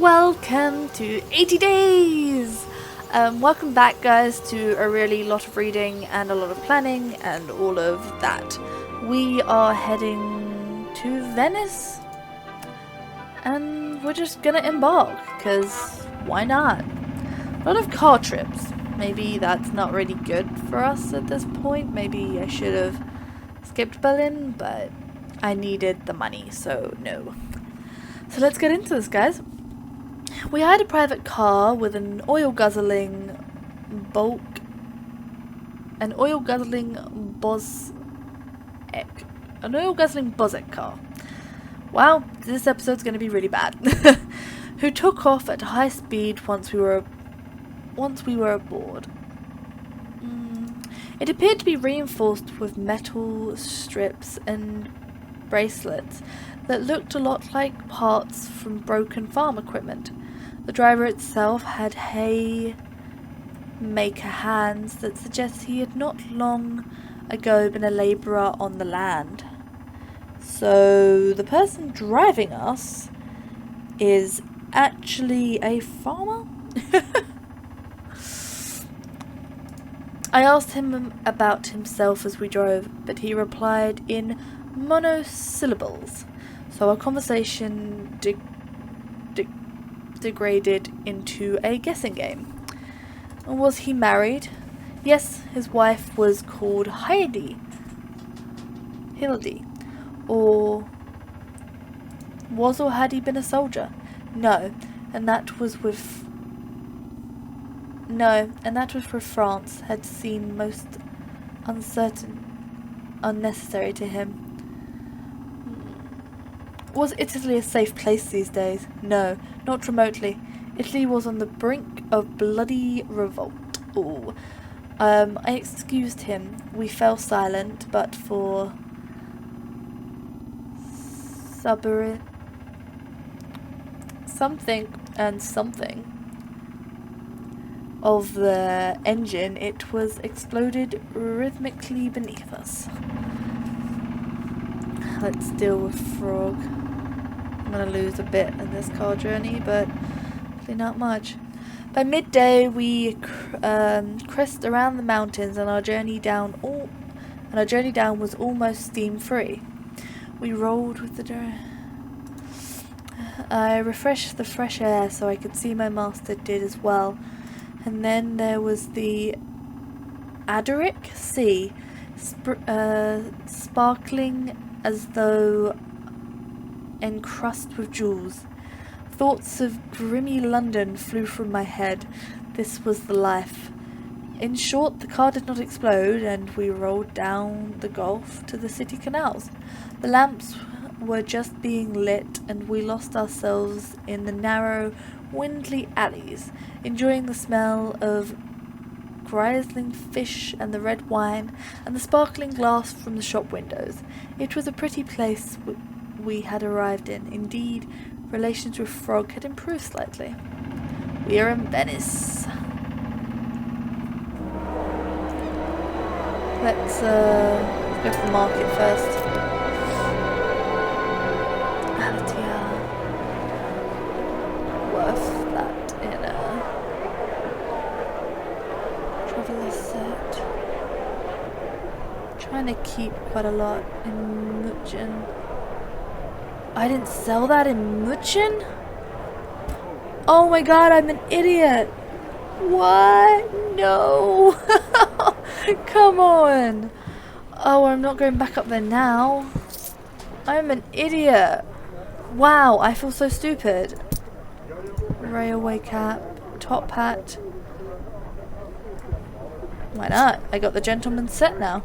Welcome to 80 days! Welcome back guys to a really lot of reading and a lot of planning and all of that. We are heading to Venice and we're just gonna embark because why not? A lot of car trips. Maybe that's not really good for us at this point. Maybe I should have skipped Berlin, but I needed the money, so no. So let's get into this, guys. We hired a private car with an oil guzzling Bozek car. Wow, this episode's going to be really bad. Who took off at high speed once we were aboard. It appeared to be reinforced with metal strips and bracelets that looked a lot like parts from broken farm equipment. The driver itself had haymaker hands that suggest he had not long ago been a labourer on the land. So the person driving us is actually a farmer? I asked him about himself as we drove, but he replied in monosyllables. So our conversation degraded into a guessing game. Was he married? Yes, his wife was called Hildy. Or had he been a soldier? No, and that was where France had seemed most unnecessary to him. Was Italy a safe place these days? No, not remotely. Italy was on the brink of bloody revolt. Ooh. I excused him. We fell silent, but for something of the engine, it was exploded rhythmically beneath us. Let's deal with Frog. I'm gonna lose a bit in this car journey, but hopefully not much. By midday, we crest around the mountains, and our journey down was almost steam-free. We rolled with the I refreshed the fresh air so I could see my master did as well. And then there was the Adric Sea, sparkling as though encrusted with jewels. Thoughts of grimy London flew from my head. This was the life. In short, the car did not explode, and we rolled down the Gulf to the city canals. The lamps were just being lit, and we lost ourselves in the narrow, windley alleys, enjoying the smell of grisling fish and the red wine and the sparkling glass from the shop windows. It was a pretty place we had arrived in. Indeed, relations with Frog had improved slightly. We are in Venice. Let's go to the market first. Worth that in a traveler set. Trying to keep quite a lot in München. I didn't sell that in München? Oh my god, I'm an idiot! What? No! Come on! Oh, I'm not going back up there now. I'm an idiot. Wow, I feel so stupid. Railway cap, top hat. Why not? I got the gentleman's set now.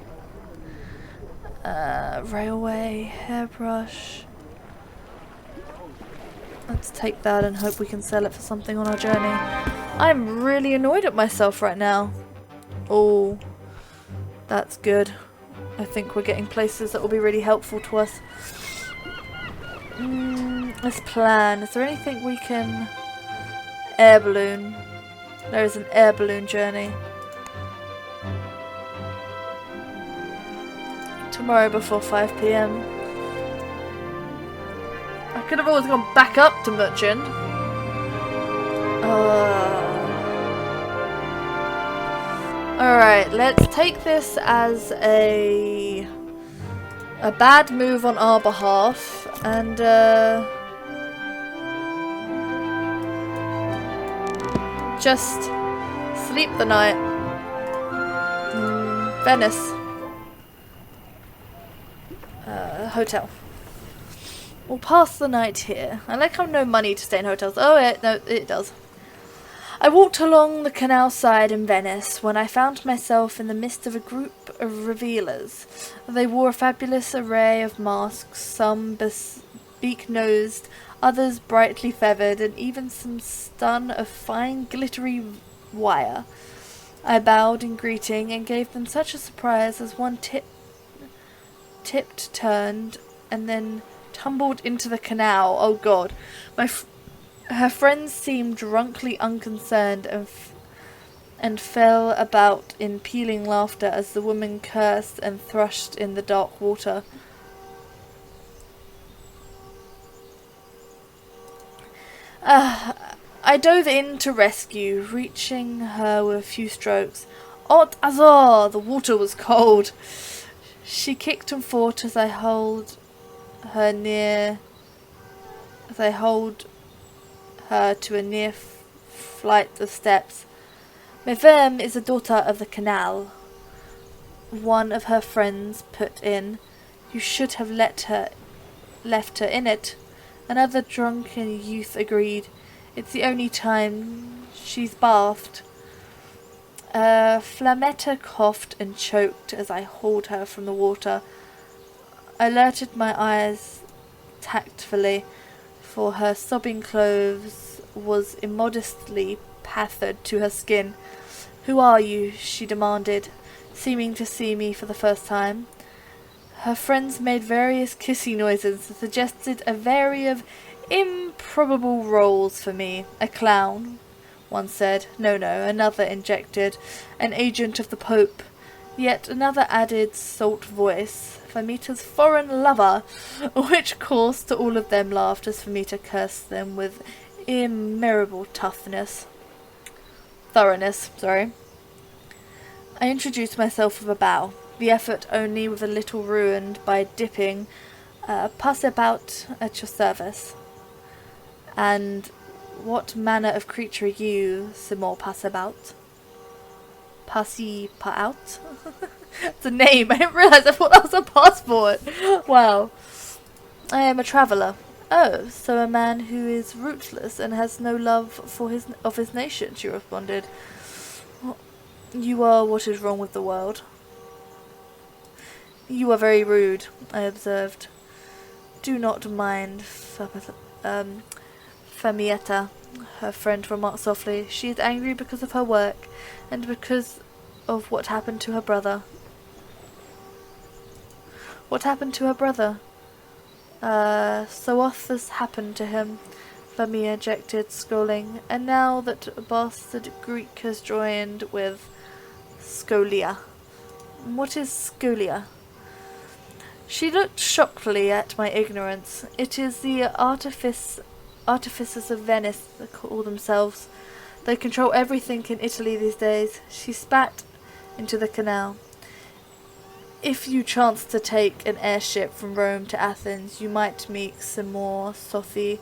Railway, hairbrush. Let's take that and hope we can sell it for something on our journey. I'm really annoyed at myself right now. Oh, that's good. I think we're getting places that will be really helpful to us. Let's plan. Is there anything we can... Air balloon. There is an air balloon journey. Tomorrow before 5 PM. I could have always gone back up to München. Alright, let's take this as a bad move on our behalf and just sleep the night. Venice. Hotel. We'll pass the night here. I like how no money to stay in hotels. Oh, no, it does. I walked along the canal side in Venice when I found myself in the midst of a group of revelers. They wore a fabulous array of masks, some beak-nosed, others brightly feathered, and even some stun of fine glittery wire. I bowed in greeting and gave them such a surprise as one tipped, turned, and then tumbled into the canal. Oh God. Her friends seemed drunkenly unconcerned and fell about in pealing laughter as the woman cursed and thrashed in the dark water. I dove in to rescue, reaching her with a few strokes. Ot azar! The water was cold. She kicked and fought as I hold her to a near flight of steps. Madame is a daughter of the canal, one of her friends put in. You should have left her in it. Another drunken youth agreed. It's the only time she's bathed. Flametta coughed and choked as I hauled her from the water. I alerted my eyes tactfully, for her sobbing clothes was immodestly pathed to her skin. "Who are you?" she demanded, seeming to see me for the first time. Her friends made various kissy noises that suggested a variety of improbable roles for me. A clown, one said. No, another injected. An agent of the Pope. Yet another added salt voice. Famita's foreign lover, which caused to all of them laughed as Famita cursed them with immeasurable thoroughness. I introduced myself with a bow, the effort only with a little ruined by dipping. Pass about at your service. And what manner of creature are you, Simor Passabout? Out? It's a name. I didn't realise. I thought that was a passport. Wow. I am a traveller. Oh, so a man who is rootless and has no love for his nation, she responded. You are what is wrong with the world. You are very rude, I observed. Do not mind, Famietta, her friend remarked softly. She is angry because of her work, and because of what happened to her brother. What happened to her brother? So Others happened to him, Famia ejected, scolding. And now that bastard Greek has joined with Scolia. What is Scolia? She looked shockedly at my ignorance. It is the artificers of Venice, they call themselves. They control everything in Italy these days. She spat into the canal. If you chance to take an airship from Rome to Athens, you might meet some more Sophie.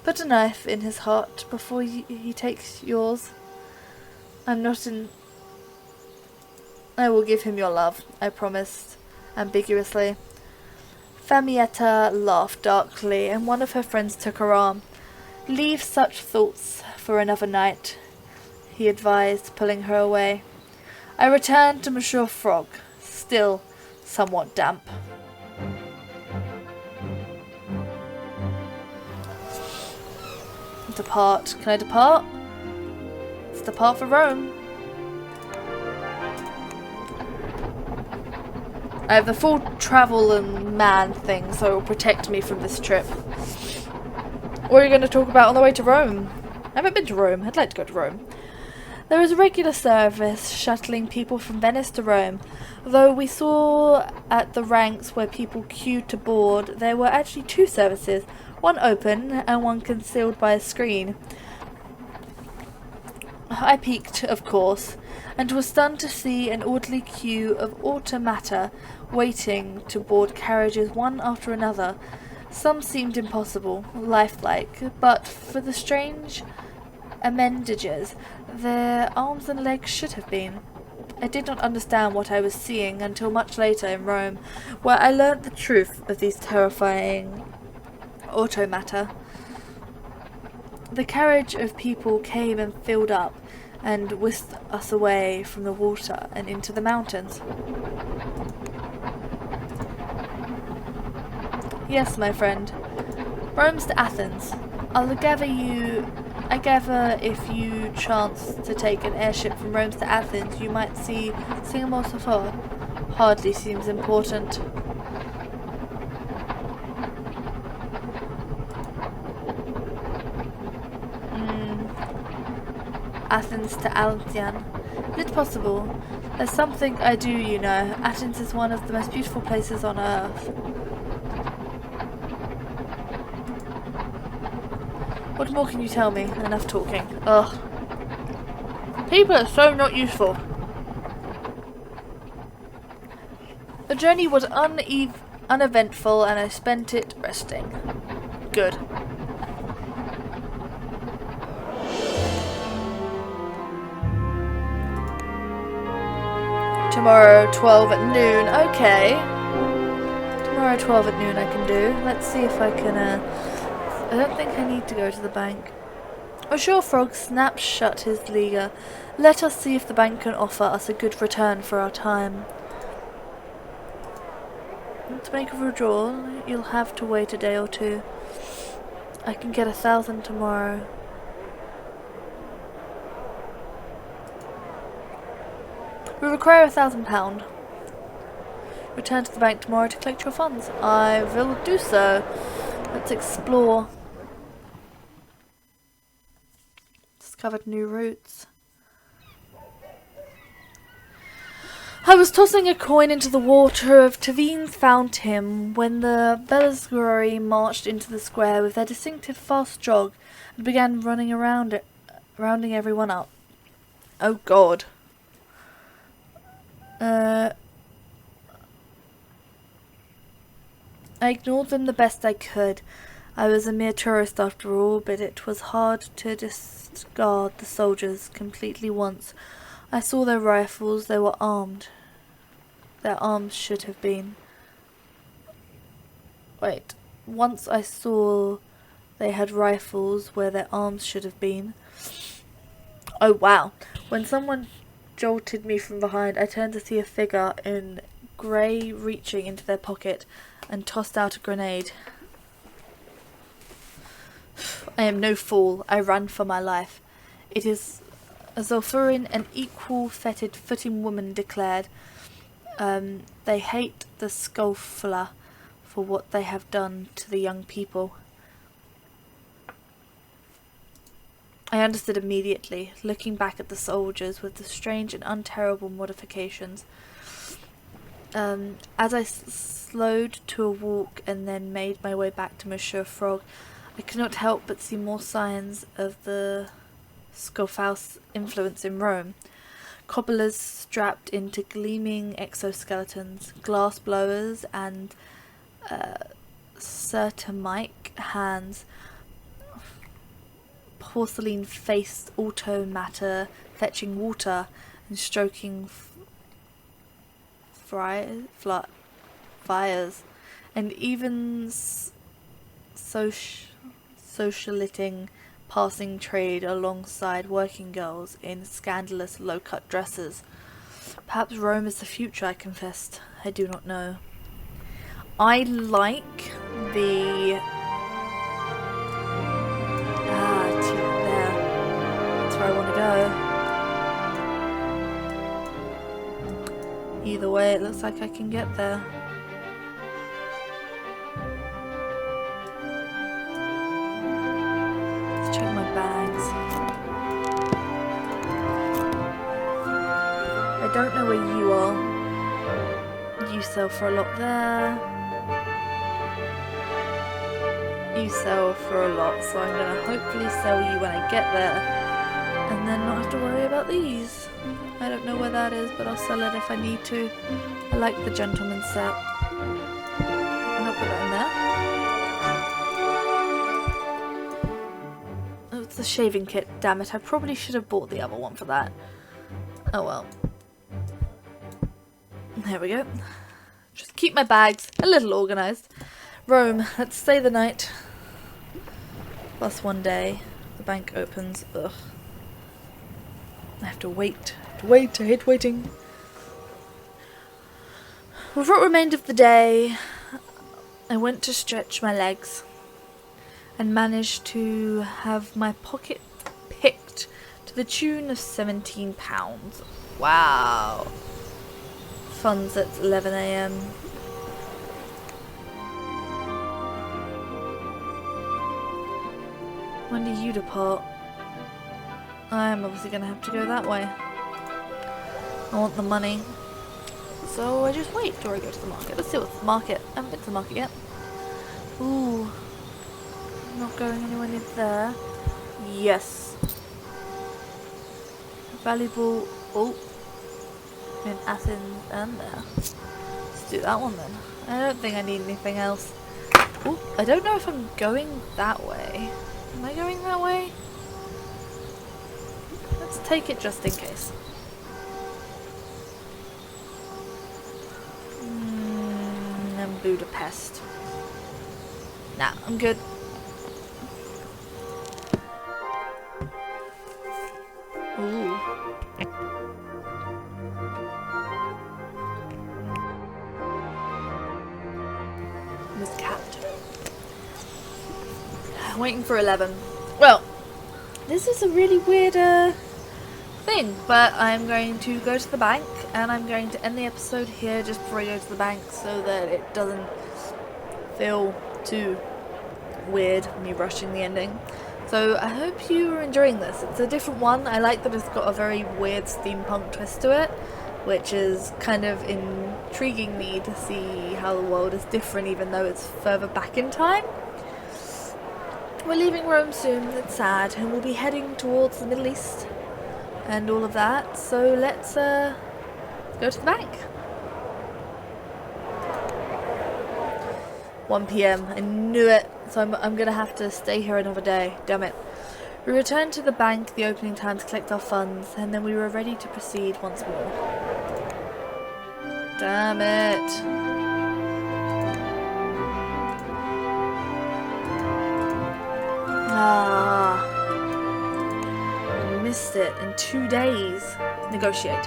Put a knife in his heart before he takes yours. I will give him your love, I promised, ambiguously. Famietta laughed darkly, and one of her friends took her arm. Leave such thoughts for another night, he advised, pulling her away. I returned to Monsieur Fogg, still somewhat damp. Depart. Can I depart? Let's depart for Rome. I have the full travel and man thing, so it will protect me from this trip. What are you going to talk about on the way to Rome? I haven't been to Rome. I'd like to go to Rome. There is a regular service shuttling people from Venice to Rome. Though we saw at the ranks where people queued to board, there were actually two services, one open and one concealed by a screen. I peeked, of course, and was stunned to see an orderly queue of automata waiting to board carriages one after another. Some seemed impossible, lifelike, but for the strange appendages their arms and legs should have been. I did not understand what I was seeing until much later in Rome, where I learnt the truth of these terrifying automata. The carriage of people came and filled up, and whisked us away from the water and into the mountains. Yes, my friend. Rome's to Athens. I gather if you chance to take an airship from Rome to Athens, you might see Singapore. Hardly seems important. Athens to Alcyon. Is it possible? There's something I do, you know. Athens is one of the most beautiful places on earth. What more can you tell me? Enough talking. Ugh. People are so not useful. The journey was uneventful and I spent it resting. Good. Tomorrow, 12 at noon. Okay. Tomorrow, 12 at noon I can do. Let's see if I can, I don't think I need to go to the bank. Oh, sure, Frog snapped shut his leaguer. Let us see if the bank can offer us a good return for our time. To make a withdrawal, you'll have to wait a day or two. I can get 1,000 tomorrow. We require £1,000. Return to the bank tomorrow to collect your funds. I will do so. Let's explore. Discovered new routes. I was tossing a coin into the water of Tavines found him when the Belisgori marched into the square with their distinctive fast jog and began running around it, rounding everyone up. Oh God. I ignored them the best I could. I was a mere tourist after all, but it was hard to discard the soldiers completely once I saw their rifles. They were armed. Their arms should have been. Wait. Once I saw they had rifles where their arms should have been. Oh wow. When someone jolted me from behind, I turned to see a figure in grey reaching into their pocket and tossed out a grenade. I am no fool. I ran for my life. It is a Zolfurin, an equal-fetted footing woman, declared. They hate the Scoffler for what they have done to the young people. I understood immediately, looking back at the soldiers with the strange and unterrible modifications. As I slowed to a walk and then made my way back to Monsieur Frog, I could not help but see more signs of the Scoffhouse influence in Rome. Cobblers strapped into gleaming exoskeletons, glass blowers and ceramic hands, porcelain-faced automata fetching water and stroking fires, and even socialiting passing trade alongside working girls in scandalous low-cut dresses. Perhaps Rome is the future, I confessed. I do not know. I like the... there. That's where I want to go. Either way, it looks like I can get there. Let's check my bags. I don't know where you are. You sell for a lot there. You sell for a lot, so I'm going to hopefully sell you when I get there. And And then not have to worry about these. I don't know where that is, but I'll sell it if I need to. I like the gentleman's set. And I'll put that in there. Oh, it's the shaving kit. Damn it, I probably should have bought the other one for that. Oh well. There we go. Just keep my bags a little organised. Rome, let's stay the night. Plus 1 day. The bank opens. Ugh. I have to wait. I hate waiting. With what remained of the day, I went to stretch my legs and managed to have my pocket picked to the tune of £17. Wow. Funds at 11 AM. When do you depart? I'm obviously going to have to go that way. I want the money. So I just wait till I go to the market. Let's see what's the market. I haven't been to the market yet. Ooh. Not going anywhere near there. Yes. Valuable. Oh. In Athens and there. Let's do that one then. I don't think I need anything else. Ooh. I don't know if I'm going that way. Am I going that way? Let's take it just in case. And Budapest. Nah, I'm good. Ooh. Miscapped. Waiting for 11. Well, this is a really weird thing, but I'm going to go to the bank and I'm going to end the episode here just before I go to the bank so that it doesn't feel too weird, me rushing the ending. So I hope you are enjoying this. It's a different one. I like that it's got a very weird steampunk twist to it, which is kind of intriguing me to see how the world is different even though it's further back in time. We're leaving Rome soon, it's sad, and we'll be heading towards the Middle East and all of that, so let's go to the bank. 1 PM, I knew it, so I'm gonna have to stay here another day, damn it. We returned to the bank the opening time to collect our funds, and then we were ready to proceed once more. Damn it. Ah, I missed it in 2 days. Negotiate.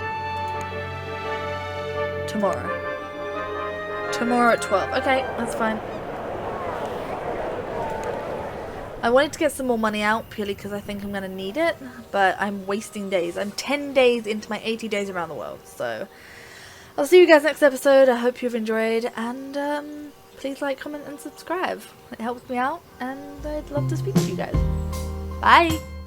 Tomorrow at 12. Okay, that's fine. I wanted to get some more money out purely because I think I'm going to need it, but I'm wasting days. I'm 10 days into my 80 days around the world, so I'll see you guys next episode. I hope you've enjoyed, and please like, comment, and subscribe. It helps me out, and I'd love to speak to you guys. Bye!